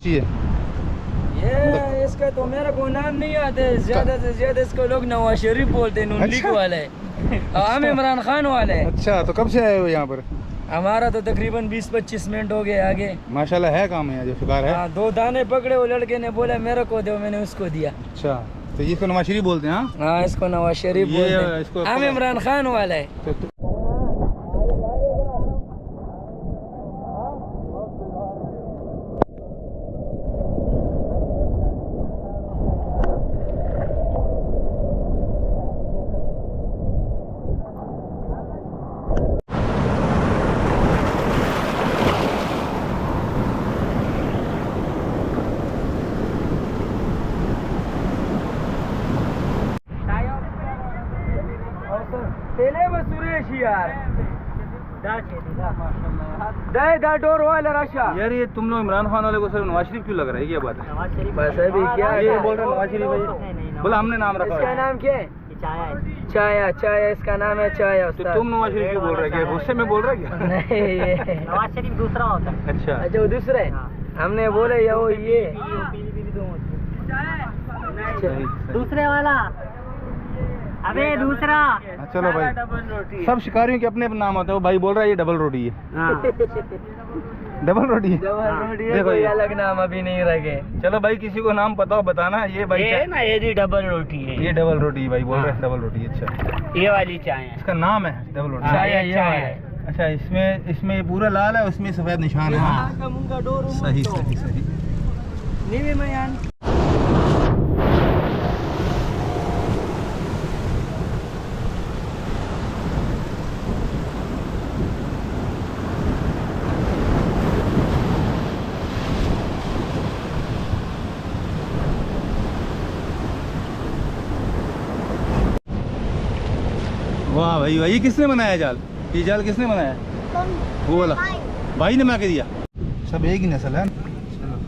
ये इसका तो मेरा को नाम नहीं आता, ज्यादा से ज्यादा इसको लोग नवाज शरीफ बोलते हैं, नून लीग वाला है। हम इमरान खान वाले हैं। अच्छा, तो कब से आए हो यहाँ पर? हमारा तो तकरीबन 20-25 मिनट हो गए आगे। माशाल्लाह है काम है जो शिकार है। 2 दाने पकड़े, वो लड़के ने बोला मेरे को दो, मैंने उसको दिया। अच्छा, तो इसको नवाज शरीफ बोलते हैं? हाँ, इसको नवाज शरीफ बोलते हैं। हम इमरान खान वाला है। यार ये तुम लोग इमरान खान वाले को सिर्फ नवाज शरीफ क्यों लग रहा है? क्या बात है? बस अभी क्या ये बोल रहे नवाज शरीफ भाई, बोला हमने नाम रखा। इसका नाम क्या है? चाया। चाया इसका नाम है चाया। तो तुम नवाज शरीफ क्यों बोल रहे हैं? गुस्से में बोल रहे क्या? नहीं, नवाज शरीफ दूसरा होता है। अच्छा, वो दूसरा है। हमने बोले ये दूसरे वाला। अबे दूसरा। चलो भाई, डबल रोटी। सब शिकारियों के अपने अपने नाम होते हैं। वो भाई बोल रहा है ये डबल रोटी है। डबल रोटी है। देखो ये अलग नाम अभी नहीं रखे। चलो भाई, किसी को नाम पता हो बताना। ये भाई ये ना, ये भी डबल रोटी है। ये डबल रोटी भाई बोल रहे हैं, डबल रोटी। अच्छा, ये वाली चाय है। इसका नाम है डबल रोटी। चाय है। अच्छा, इसमें ये पूरा लाल है, उसमें सफेद निशान है। सही सही सही। वाह भाई वाह, ये किसने बनाया जाल? ये जाल किसने बनाया? वो वाला भाई ने बना के दिया। सब एक ही नस्ल है। चलो,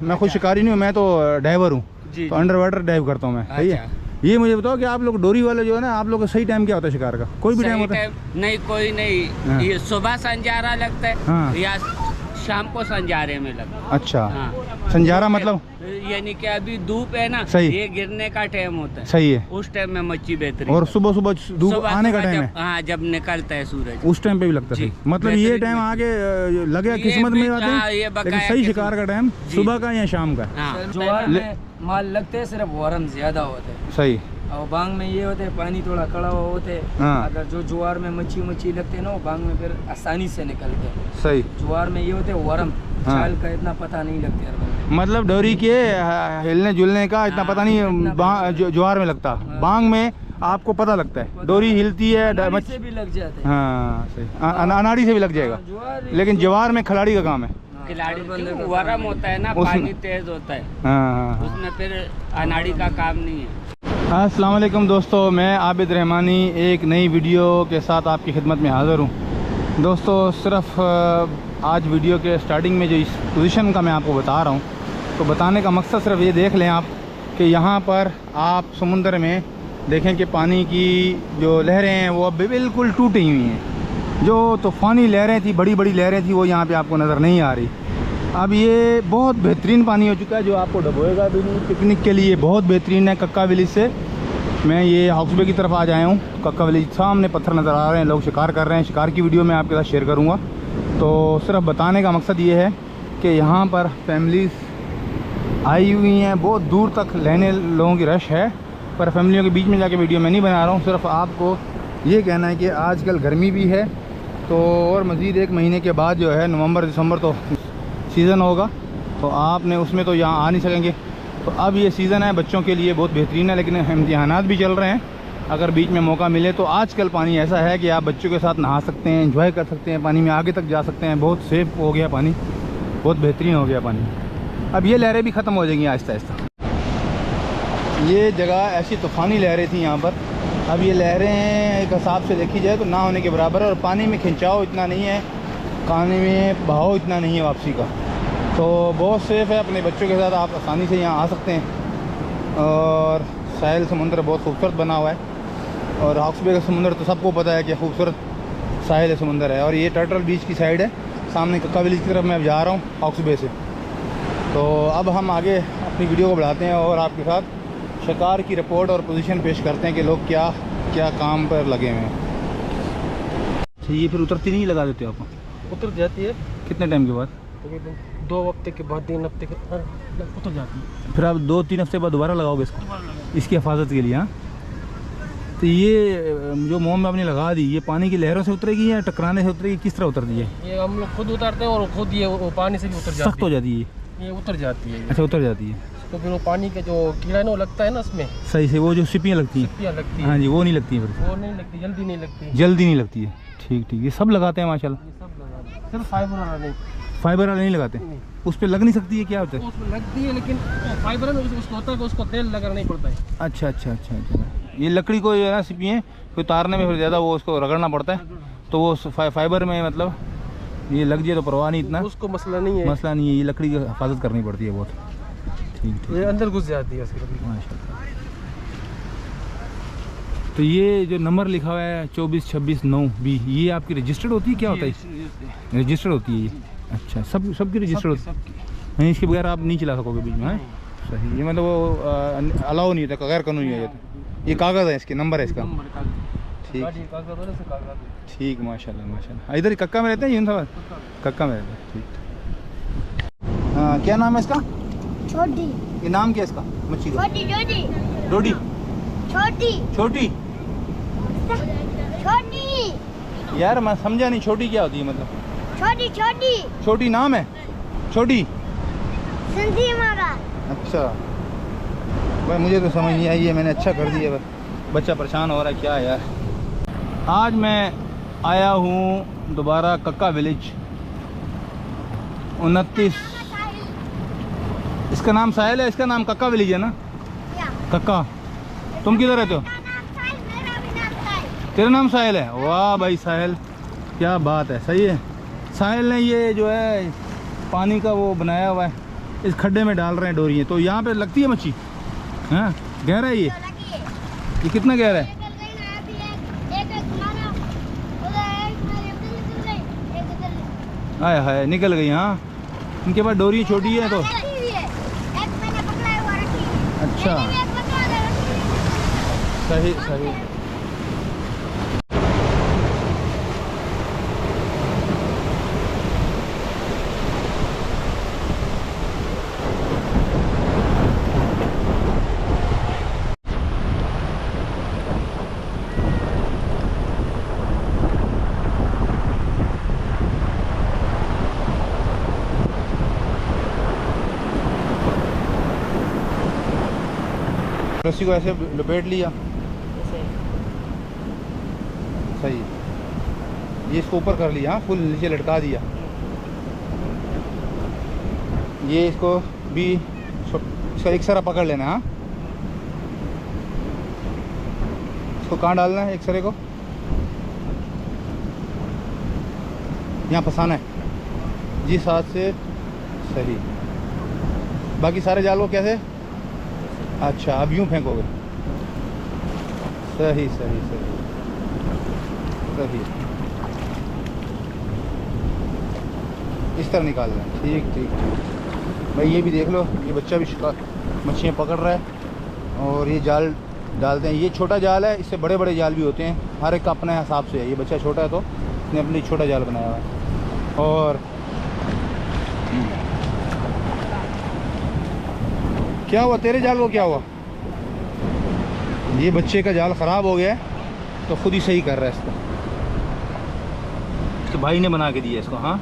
मैं खुद शिकारी नहीं हूँ, मैं तो डाइवर हूँ। तो अंडर वाटर डाइव करता हूँ मैं। सही है। ये मुझे बताओ कि आप लोग डोरी वाले जो है ना, आप लोग का सही टाइम क्या होता है शिकार का? कोई भी टाइम होता है? नहीं, कोई नहीं। हाँ। ये सुबह संजारा लगता है। हाँ। या शाम को संजारे में लगता है। अच्छा। हाँ। संजारा मतलब? यानी कि अभी धूप है ना, सही। ये गिरने का टाइम होता है। सही है। उस टाइम में मच्छी बेहतरीन। और सुबह सुबह धूप आने का टाइम है? हाँ, जब निकलता है सूरज उस टाइम पे भी लगता है। मतलब ये टाइम आगे लगे किस्मत में बात है, लेकिन सही शिकार का टाइम सुबह का या शाम का? ज्वार में माल लगते हैं, सिर्फ वरम ज्यादा होते हैं। सही। और बांग में ये होते हैं, पानी थोड़ा कड़ा हुआ होते हैं। हाँ। अगर जो ज्वार में मच्छी लगते हैं ना, वो बांग में फिर आसानी से निकलते हैं। सही। ज्वार में ये होते हैं वरम। हाँ। चाल का इतना पता नहीं लगता। मतलब डोरी के हिलने जुलने का इतना पता नहीं ज्वार में लगता। बांग में आपको पता लगता है, डोरी हिलती है, अनाड़ी से भी लग जाते हैं। हाँ सही, अनाड़ी से भी लग जाएगा। लेकिन ज्वार में खिलाड़ी का काम है। खिलाड़ी वरम होता है ना, पानी तेज होता है। हाँ, उसमें फिर अनाड़ी का काम नहीं है। अस्सलाम वालेकुम दोस्तों, मैं आबिद रहमानी एक नई वीडियो के साथ आपकी खिदमत में हाज़िर हूँ। दोस्तों, सिर्फ आज वीडियो के स्टार्टिंग में जो इस पोजीशन का मैं आपको बता रहा हूँ, तो बताने का मकसद सिर्फ ये देख लें आप कि यहाँ पर आप समुंदर में देखें कि पानी की जो लहरें हैं वो अब बिल्कुल टूटी हुई हैं। जो तूफ़ानी लहरें थी, बड़ी बड़ी लहरें थी, वो यहाँ पे आपको नज़र नहीं आ रही। अब ये बहुत बेहतरीन पानी हो चुका है, जो आपको डुबोएगा भी नहीं। पिकनिक के लिए बहुत बेहतरीन है। कक्का विलेज से मैं ये हाउसबे की तरफ आज आया हूँ। कक्का विलेज सामने पत्थर नज़र आ रहे हैं, लोग शिकार कर रहे हैं। शिकार की वीडियो मैं आपके साथ शेयर करूँगा। तो सिर्फ बताने का मकसद ये है कि यहाँ पर फैमिलीज़ आई हुई हैं, बहुत दूर तक लेने लोगों की रश है, पर फैमिलियों के बीच में जाके वीडियो मैं नहीं बना रहा हूँ। सिर्फ आपको ये कहना है कि आजकल गर्मी भी है, तो और मज़ीद 1 महीने के बाद जो है नवंबर दिसंबर तो सीज़न होगा, तो आपने उसमें तो यहाँ आ नहीं सकेंगे। तो अब ये सीज़न है बच्चों के लिए, बहुत बेहतरीन है। लेकिन इम्तिहानात भी चल रहे हैं, अगर बीच में मौका मिले तो आजकल पानी ऐसा है कि आप बच्चों के साथ नहा सकते हैं, एंजॉय कर सकते हैं, पानी में आगे तक जा सकते हैं। बहुत सेफ हो गया पानी, बहुत बेहतरीन हो गया पानी। अब ये लहरें भी ख़त्म हो जाएंगी आहिस्ता आहिस्ता। ये जगह ऐसी तूफ़ानी लहरें थी यहाँ पर, अब ये लहरें एक हिसाब से देखी जाए तो ना होने के बराबर है। और पानी में खिंचाव इतना नहीं है, पानी में बहाव इतना नहीं है वापसी का, तो बहुत सेफ़ है। अपने बच्चों के साथ आप आसानी से यहाँ आ सकते हैं। और साहिल समुंदर बहुत खूबसूरत बना हुआ है, और हॉक्स बे का समुंदर तो सबको पता है कि खूबसूरत साहिल समुंदर है। और ये टर्टल बीच की साइड है, सामने कक्का विलेज की तरफ मैं अब जा रहा हूँ हॉक्स बे से। तो अब हम आगे अपनी वीडियो को बढ़ाते हैं और आपके साथ शिकार की रिपोर्ट और पोजीशन पेश करते हैं कि लोग क्या क्या काम पर लगे हुए हैं। तो ये फिर उतरती नहीं लगा देते आप? उतर जाती है कितने टाइम के बाद? तकरीबन 2 हफ्ते के बाद 3 हफ्ते के उतर जाती है। फिर आप 2-3 हफ्ते बाद दोबारा लगाओगे इसको इसकी हिफाजत के लिए? हाँ। तो ये जो मोम आपने लगा दी, ये पानी की लहरों से उतरेगी या टकराने से उतरेगी, किस तरह उतरती है? ये हम लोग खुद उतारते हैं और खुद ये वो पानी से भी उतर जाती है। सख्त हो जाती है ये उतर जाती है। अच्छा, उतर जाती है। तो फिर वो पानी के जो कीड़ा है ना वो लगता है ना उसमें सही से, वो जो सिपियाँ लगती हैं। सिपियाँ लगती है। हाँ जी, वो नहीं लगती है फिर? वो नहीं लगती, जल्दी नहीं लगती। जल्दी नहीं लगती है। ठीक ठीक, ये सब लगाते हैं माशाल्लाह? ये सब लगाते हैं, सिर्फ फाइबर वाला नहीं। फाइबर वाला नहीं लगाते? नहीं। उस पर लग नहीं सकती है? क्या होता है उसमें लगती है लेकिन फाइबर है उसको होता है कि उसको तेल लगाना नहीं पड़ता है। अच्छा अच्छा अच्छा अच्छा। ये लकड़ी को जो है ना सिपियाँ कोई उतारने में फिर ज़्यादा वो उसको रगड़ना पड़ता है, तो वो फाइबर में मतलब ये लग जाए तो परवाह नहीं, इतना उसको मसला नहीं है। मसला नहीं है। ये लकड़ी की हिफाजत करनी पड़ती है बहुत। ठीक ठीक, ये अंदर घुस जाती है उसकी लकड़ी। माशाल्लाह। तो ये जो नंबर लिखा हुआ है 2426-9B, ये आपकी रजिस्टर्ड होती है? क्या होता है? रजिस्टर्ड होती है ये? अच्छा, सबकी रजिस्टर्ड होती है? नहीं, इसके बगैर आप नहीं चला सकोगे बीच में? हाँ, सही। ये मतलब वो अलाउ नहीं होता, गैर कानूनी है ये कागज़ है, इसके नंबर है इसका? ठीक ठीक, माशाल्लाह माशाल्लाह। इधर कक्का में रहते हैं यून? कक्का में रहते हैं। ठीक। हाँ, क्या नाम है इसका? छोटी। ये नाम क्या है इसका मच्छी का? छोटी छोटी डोडी? छोटी छोटी? छोटी यार मैं समझा नहीं, छोटी क्या होती है मतलब? छोटी छोटी छोटी नाम है? छोटी? सिंधी मारा। अच्छा भाई, मुझे तो समझ नहीं आई है, मैंने अच्छा कर दिया, बच्चा परेशान हो रहा है क्या यार। आज मैं आया हूँ दोबारा कक्का विलेज 29। इसका नाम साहिल है, इसका नाम कक्का विलेज है ना? कक्का। तुम किधर रहते हो? तेरा नाम साहिल है? वाह भाई साहिल, क्या बात है, सही है। साहिल ने ये जो है पानी का वो बनाया हुआ है, इस खड्डे में डाल रहे हैं डोरियाँ, तो यहाँ पे लगती है मच्छी। हाँ, गहरा है ये कितना गहरा है? हाय हाय, निकल गई। हाँ, इनके पास डोरी छोटी है तो। अच्छा, सही सही। रस्सी को ऐसे लपेट लिया, सही। ये इसको ऊपर कर लिया, फुल नीचे लटका दिया। ये इसको भी इसका एक सरा पकड़ लेना। हाँ, इसको कहाँ डालना है? एक सरे को यहाँ फंसाना है जिस हाथ से, सही। बाकी सारे जाल को कैसे? अच्छा, अब यूँ फेंकोगे, सही सही सही सही। इस तरह निकालना है। ठीक ठीक ठीक भाई, ये भी देख लो, ये बच्चा भी मछलियाँ पकड़ रहा है और ये जाल डालते हैं। ये छोटा जाल है, इससे बड़े बड़े जाल भी होते हैं, हर एक का अपने हिसाब से है। ये बच्चा छोटा है तो इसने अपनी छोटा जाल बनाया हुआ है। और क्या हुआ तेरे जाल को? क्या हुआ? ये बच्चे का जाल ख़राब हो गया है तो खुद ही सही कर रहा है इसको, इसके भाई ने बना के दिया इसको। हाँ,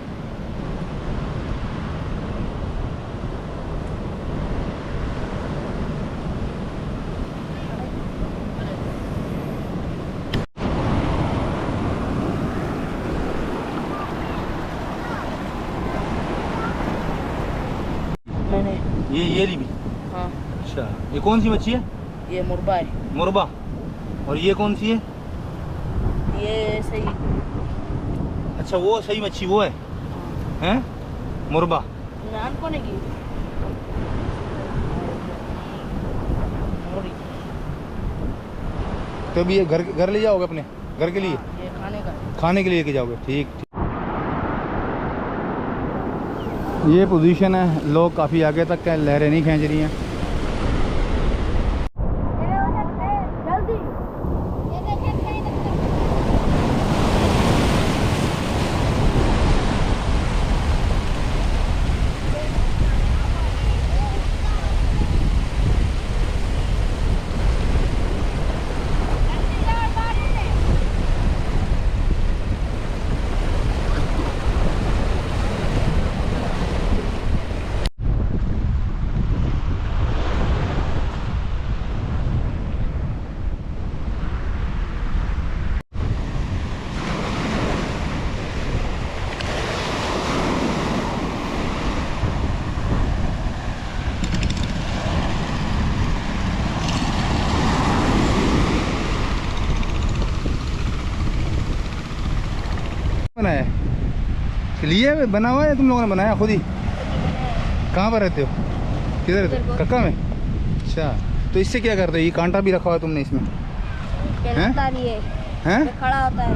ये ली भी? हाँ, अच्छा, ये कौन सी मच्छी है? ये मुर्बा है। मुर्बा। और ये कौन सी है? ये सही। अच्छा, वो सही मच्छी वो है? हैं? मुर्बा। नाम कौन है की? तो अभी ये घर ले जाओगे अपने घर के लिए? ये खाने का। खाने के लिए लेके जाओगे, ठीक ठीक। ये पोजीशन है, लोग काफ़ी आगे तक हैं, लहरें नहीं खींच रही हैं। जल्दी बनाया है? लिए बना हुआ है, तुम लोगों ने बनाया खुद ही? कहाँ पर रहते हो? किधर रहते हो? कक्का में? अच्छा, तो इससे क्या करते हो? ये कांटा भी रखा हुआ है तुमने इसमें? हैं? हैं खड़ा होता है,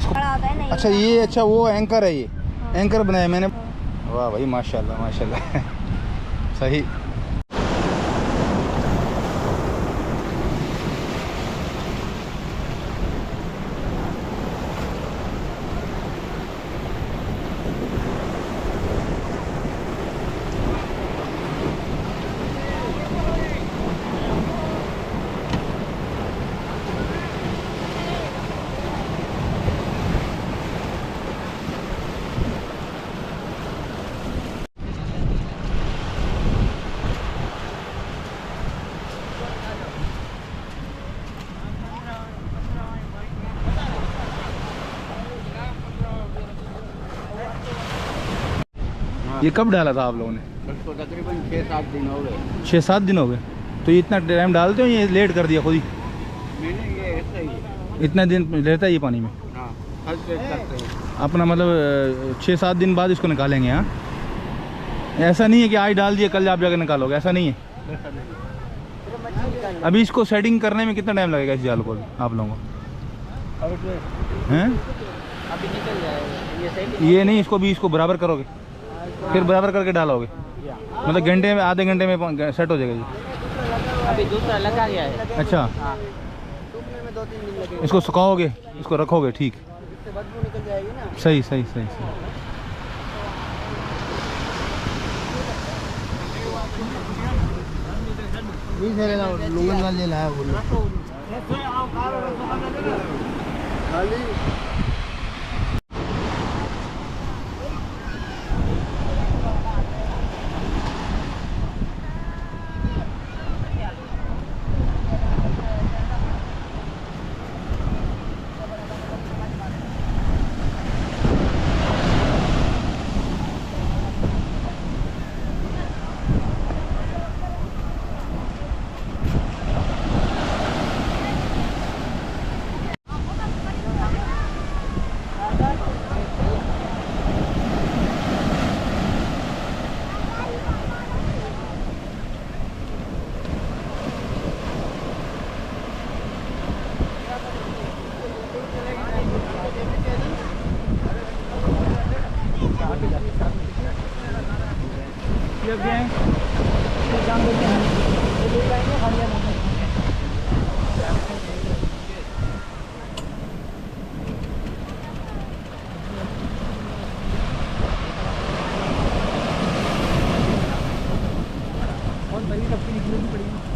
खड़ा होता है ना। अच्छा ये, अच्छा वो एंकर है ये। एंकर बनाया मैंने। वाह भाई, माशाल्लाह माशाल्लाह। सही। ये कब डाला था आप लोगों ने? उसको तकरीबन 6-7 दिन हो गए। 6-7 दिन हो गए। तो ये इतना टाइम डालते हो, ये लेट कर दिया खुद ही? मैंने ये ऐसा ही है। इतना दिन रहता है ये पानी में? हाँ, हर चीज़ करते हैं। अपना मतलब 6-7 दिन बाद इसको निकालेंगे? हाँ, ऐसा नहीं है कि आज डाल दिया कल आप जाकर निकालोगे, ऐसा नहीं है? अभी इसको सेटिंग करने में कितना टाइम लगेगा इस जाल को आप लोगों को? हैं? अभी निकल जाएगा ये नहीं, इसको भी इसको बराबर करोगे, फिर बराबर करके डालोगे? मतलब घंटे में, आधे घंटे में सेट हो जाएगा ये? अभी दूसरा लगा गया है। अच्छा, हाँ, में 2-3 दिन लगेगा। इसको सुखाओगे, इसको रखोगे, ठीक। इससे बदबू निकल जाएगी ना। सही सही सही सही। लुंगन वाले लाया बोलो। और बनी सबकी निकलनी पड़ेगी।